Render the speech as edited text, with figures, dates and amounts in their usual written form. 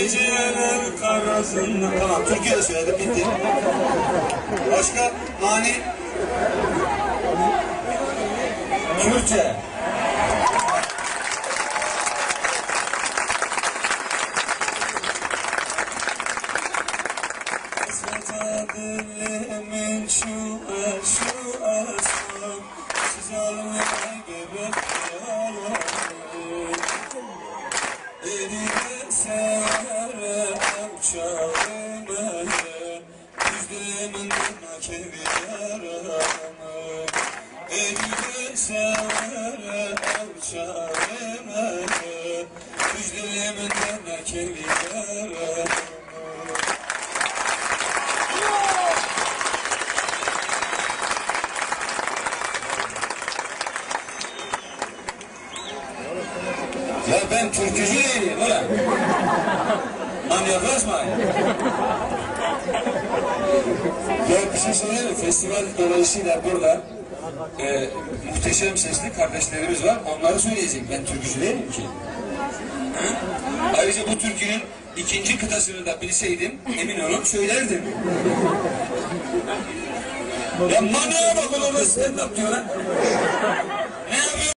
geceler karasında. Tamam, Türkiye de söyledim, bitti. Başka? Mani? Kürtçe. Dilimin şu esam siz almaya gibi elini severek uçağımı düzdümün nakevi yaramı elini severek uçağımı düzdümün nakevi yaramı. Ya ben türkücü değilim ulan. Lan yaklaşmayın. Ya bir şey söyleyeyim mi? Festival dolayısıyla burada muhteşem sesli kardeşlerimiz var. Onları söyleyecek. Ben türkücü değilim ki. Hı? Ayrıca bu türkünün ikinci kıtasını da bilseydim emin olun söylerdim. Ya manyağa bak, ona stand up diyor lan.